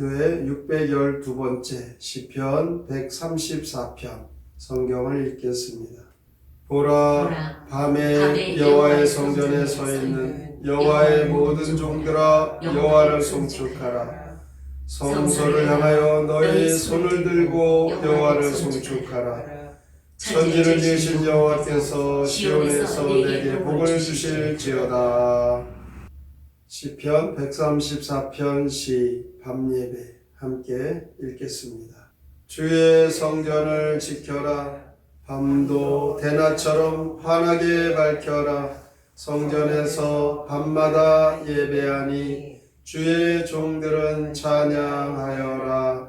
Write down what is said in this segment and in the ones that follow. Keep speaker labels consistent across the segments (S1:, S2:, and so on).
S1: 기도의 612번째 시편 134편 성경을 읽겠습니다. 보라, 밤에 여호와의 성전에 서 있는 여호와의 모든 종들아, 여호와를 송축하라. 성소를 향하여 너희 손을 들고 여호와를 송축하라. 천지를 지으신 여호와께서 시온에서 내게 복을 주실지어다. 시편 134편 시 밤예배 함께 읽겠습니다. 주의 성전을 지켜라. 밤도 대낮처럼 환하게 밝혀라. 성전에서 밤마다 예배하니 주의 종들은 찬양하여라.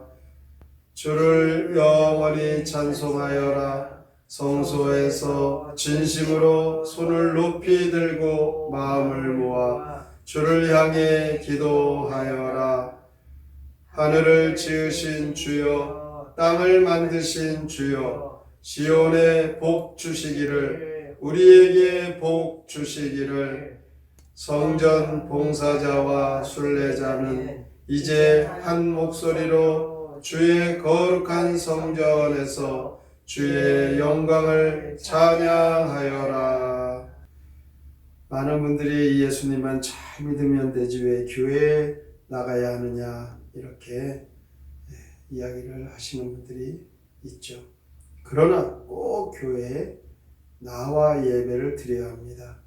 S1: 주를 영원히 찬송하여라. 성소에서 진심으로 손을 높이 들고 마음을 모아 주를 향해 기도하여라. 하늘을 지으신 주여, 땅을 만드신 주여, 시온에 복 주시기를, 우리에게 복 주시기를. 성전 봉사자와 순례자는 이제 한 목소리로 주의 거룩한 성전에서 주의 영광을 찬양하여라. 많은 분들이 예수님만 잘 믿으면 되지 왜 교회에 나가야 하느냐 이렇게 이야기를 하시는 분들이 있죠. 그러나 꼭 교회에 나와 예배를 드려야 합니다.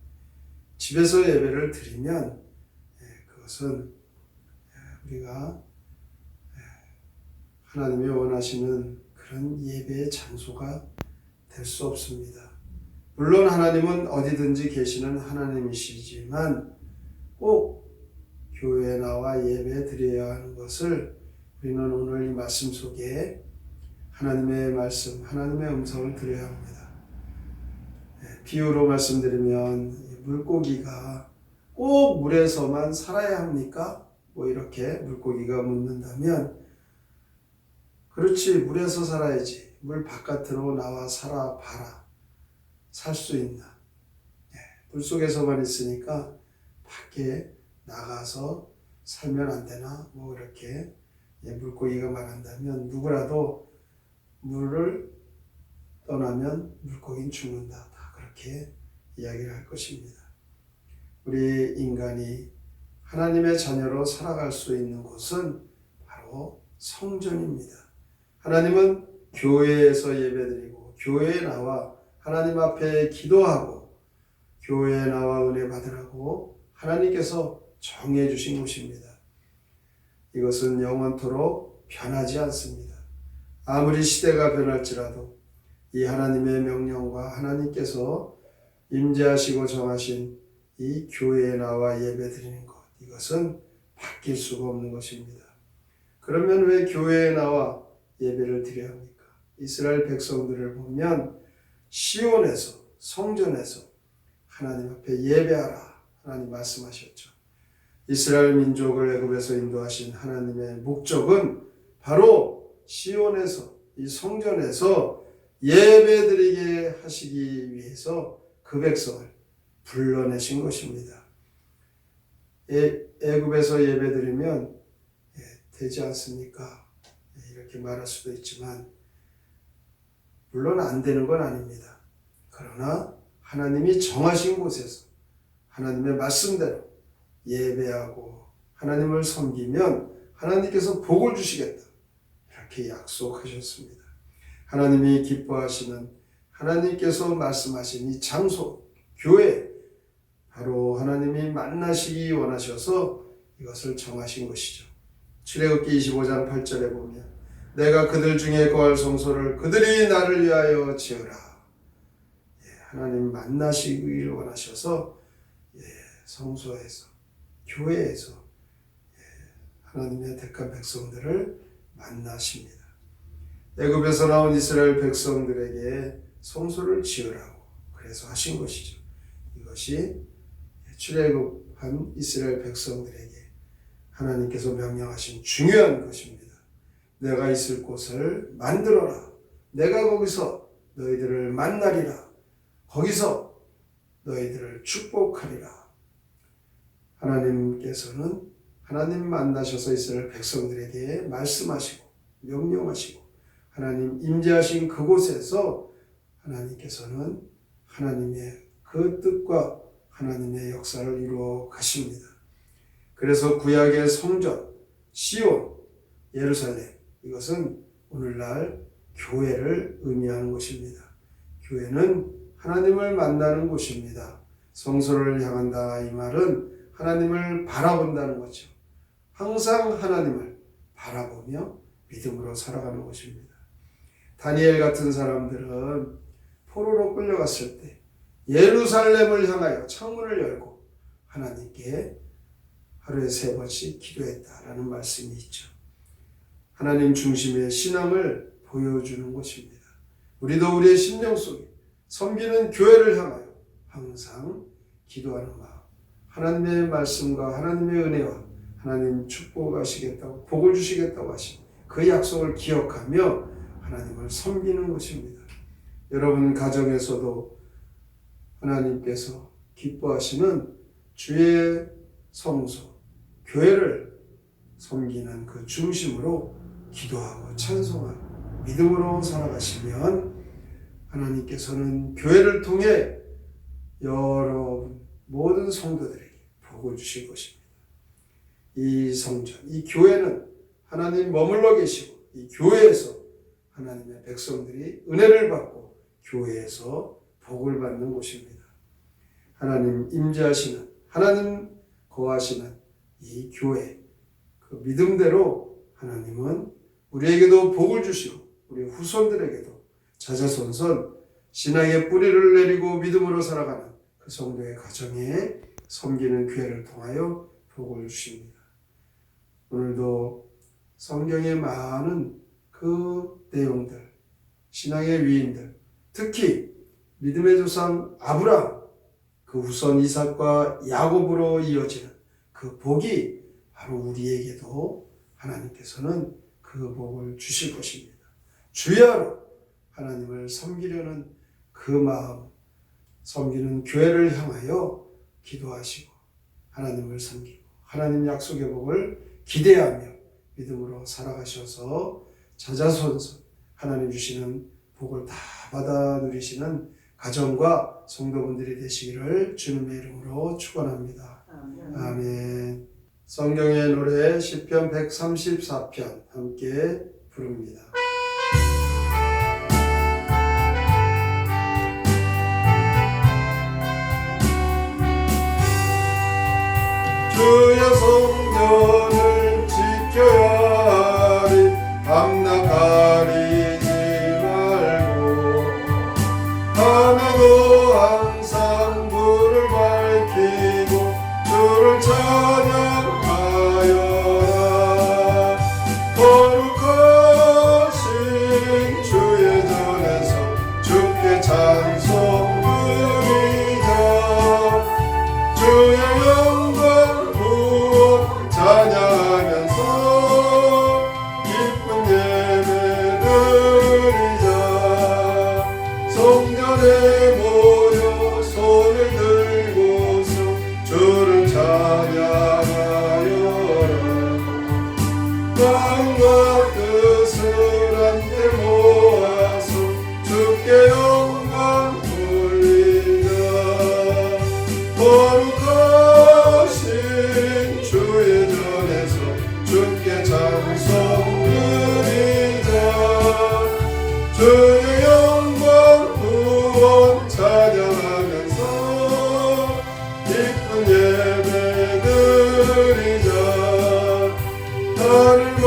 S1: 집에서 예배를 드리면 그것은 우리가 하나님이 원하시는 그런 예배의 장소가 될 수 없습니다. 물론 하나님은 어디든지 계시는 하나님이시지만 꼭 교회에 나와 예배 드려야 하는 것을 우리는 오늘 이 말씀 속에 하나님의 말씀, 하나님의 음성을 들어야 합니다. 비유로 말씀드리면 물고기가 꼭 물에서만 살아야 합니까? 뭐 이렇게 물고기가 묻는다면 그렇지, 물에서 살아야지. 물 바깥으로 나와 살아봐라. 살 수 있나? 물속에서만 있으니까 밖에 나가서 살면 안 되나? 뭐 이렇게 물고기가 말한다면 누구라도 물을 떠나면 물고기는 죽는다. 다 그렇게 이야기를 할 것입니다. 우리 인간이 하나님의 자녀로 살아갈 수 있는 곳은 바로 성전입니다. 하나님은 교회에서 예배드리고 교회에 나와 하나님 앞에 기도하고 교회에 나와 은혜 받으라고 하나님께서 정해 주신 곳입니다. 이것은 영원토록 변하지 않습니다. 아무리 시대가 변할지라도 이 하나님의 명령과 하나님께서 임재하시고 정하신 이 교회에 나와 예배드리는 것, 이것은 바뀔 수가 없는 것입니다. 그러면 왜 교회에 나와 예배를 드려야 합니까? 이스라엘 백성들을 보면 시온에서, 성전에서 하나님 앞에 예배하라 하나님 말씀하셨죠. 이스라엘 민족을 애굽에서 인도하신 하나님의 목적은 바로 시온에서, 이 성전에서 예배드리게 하시기 위해서 그 백성을 불러내신 것입니다. 애굽에서 예배드리면 되지 않습니까? 이렇게 말할 수도 있지만 물론 안 되는 건 아닙니다. 그러나 하나님이 정하신 곳에서 하나님의 말씀대로 예배하고 하나님을 섬기면 하나님께서 복을 주시겠다. 이렇게 약속하셨습니다. 하나님이 기뻐하시는 하나님께서 말씀하신 이 장소, 교회, 바로 하나님이 만나시기 원하셔서 이것을 정하신 것이죠. 출애굽기 25장 8절에 보면 내가 그들 중에 거할 성소를 그들이 나를 위하여 지으라. 하나님 만나시길 원하셔서 성소에서, 교회에서 하나님의 택한 백성들을 만나십니다. 애굽에서 나온 이스라엘 백성들에게 성소를 지으라고 그래서 하신 것이죠. 이것이 출애굽한 이스라엘 백성들에게 하나님께서 명령하신 중요한 것입니다. 내가 있을 곳을 만들어라. 내가 거기서 너희들을 만나리라. 거기서 너희들을 축복하리라. 하나님께서는 하나님 만나셔서 이스라엘 백성들에게 말씀하시고 명령하시고 하나님 임재하신 그곳에서 하나님께서는 하나님의 그 뜻과 하나님의 역사를 이루어 가십니다. 그래서 구약의 성전, 시온, 예루살렘, 이것은 오늘날 교회를 의미하는 곳입니다. 교회는 하나님을 만나는 곳입니다. 성소를 향한다, 이 말은 하나님을 바라본다는 거죠. 항상 하나님을 바라보며 믿음으로 살아가는 것입니다. 다니엘 같은 사람들은 포로로 끌려갔을 때 예루살렘을 향하여 창문을 열고 하나님께 하루에 3번씩 기도했다라는 말씀이 있죠. 하나님 중심의 신앙을 보여주는 것입니다. 우리도 우리의 심령 속에 섬기는 교회를 향하여 항상 기도하는 마음, 하나님의 말씀과 하나님의 은혜와 하나님 축복하시겠다고 복을 주시겠다고 하신 그 약속을 기억하며 하나님을 섬기는 것입니다. 여러분 가정에서도 하나님께서 기뻐하시는 주의 성소, 교회를 섬기는 그 중심으로 기도하고 찬송하고 믿음으로 살아가시면 하나님께서는 교회를 통해 여러분 모든 성도들에게 복을 주실 것입니다. 이 성전, 이 교회는 하나님 머물러 계시고 이 교회에서 하나님의 백성들이 은혜를 받고 교회에서 복을 받는 곳입니다. 하나님 임재하시는, 하나님 거하시는 이 교회, 그 믿음대로 하나님은 우리에게도 복을 주시고 우리 후손들에게도 자자손손 신앙의 뿌리를 내리고 믿음으로 살아가는 그 성도의 가정에 섬기는 교회를 통하여 복을 주십니다. 오늘도 성경의 많은 그 내용들, 신앙의 위인들, 특히 믿음의 조상 아브라함, 그 후손 이삭과 야곱으로 이어지는 그 복이 바로 우리에게도 하나님께서는 그 복을 주실 것입니다. 주야로 하나님을 섬기려는 그 마음, 섬기는 교회를 향하여 기도하시고 하나님을 섬기고 하나님 약속의 복을 기대하며 믿음으로 살아가셔서 자자손손 하나님 주시는 복을 다 받아 누리시는 가정과 성도분들이 되시기를 주님의 이름으로 축원합니다. 아멘. 성경의 노래 시편 134편 함께 부릅니다. 주의 성전을 지켜야 하리 밤낮 가리지 말고 밤에도 항상 불을 밝히고 주를 찬양하여라. 거룩하신 주의 전에서 주께 찬송 드리자. 주의 영광 구원 찬양하면서 기쁜 예배 드리자. 성전에 모여 손을 들고서 주를 찬양하여라. 마음과 뜻을 함께 모아서 주께 영광 돌리자. 거룩하신 주의 전에서 주께 찬송 드리자. 주의 영광 구원 찬양하면서 기쁜 예배 드리자. 하늘과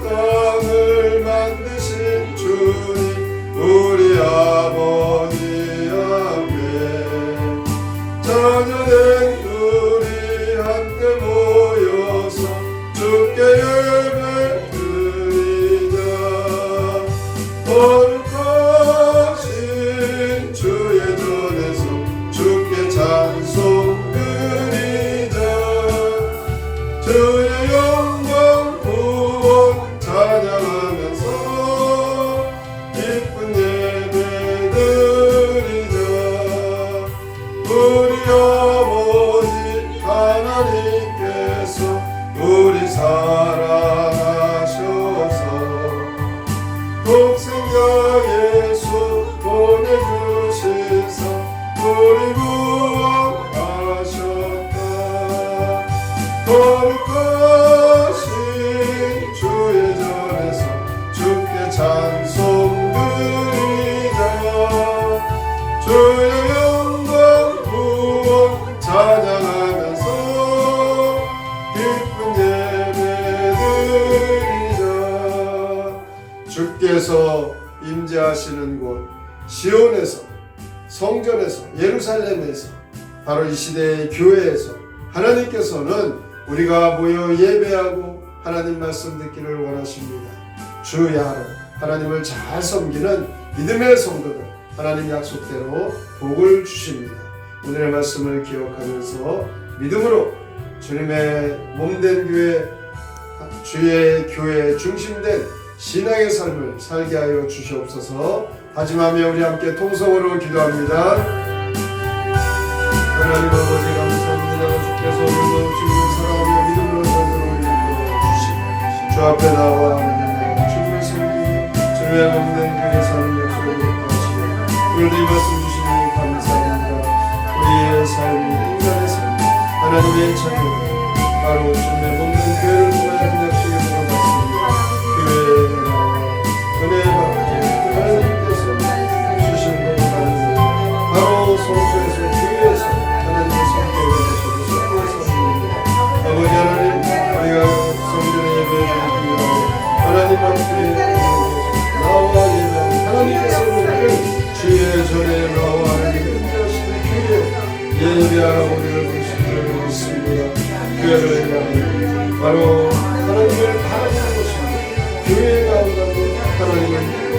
S1: 땅을 만드신 주님 우리 아버지 아멘. 자녀된 우리 함께 모여서 주께 예배 드리자. 거룩하신 주의 전에서 주께 찬송 드리자. 주의 영광 구원 찬양하면서 기쁜 예배 드리자. 우리 아버지 하나님께서 우리 찬송 드리자 주의 영광 구원 찬양하면서 기쁜 예배 드리자. 주께서 임재하시는 곳 시온에서, 성전에서, 예루살렘에서, 바로 이 시대의 교회에서 하나님께서는 우리가 모여 예배하고 하나님 말씀 듣기를 원하십니다. 주 야로 하나님을 잘 섬기는 믿음의 성도들 하나님 약속대로 복을 주십니다. 오늘의 말씀을 기억하면서 믿음으로 주님의 몸된 교회, 주의 교회에 중심된 신앙의 삶을 살게 하여 주시옵소서. 다짐하며 우리 함께 통성으로 기도합니다. 하나님 아버지 감사합니다. 주께서 오늘도 주님을 사랑하며 믿음으로 살도록 이끌어 주시고 주 앞에 나와 하나님의 주님을 섬기며 주님의 몸된 교회 사는 역사를 하시고 오늘도 이 말씀 주시니 감사합니다. 우리의 삶이 인간의 삶 하나님의 자녀 바로 주님의 몸된 교회를 통하여 약속의 복을 받습니다. 교회에 나와 은혜의 받고 하나님께서 주신 것을 받습니다. 바로 성소에서 교회에서 하나님의 성교에 계셔도 성교에서 합니다. 아버지 하나님 우리가 성전에 예배를 드리고 하나님 앞에 나와 예배하는 하나님께서 주의 전에 나와 하나님 인도하시는 교회 예배하라고 우리를 부르시는 것입니다. 교회를 바로 하나님을 바라보는 것입니다. 교회에 나온다고 하나님을 믿고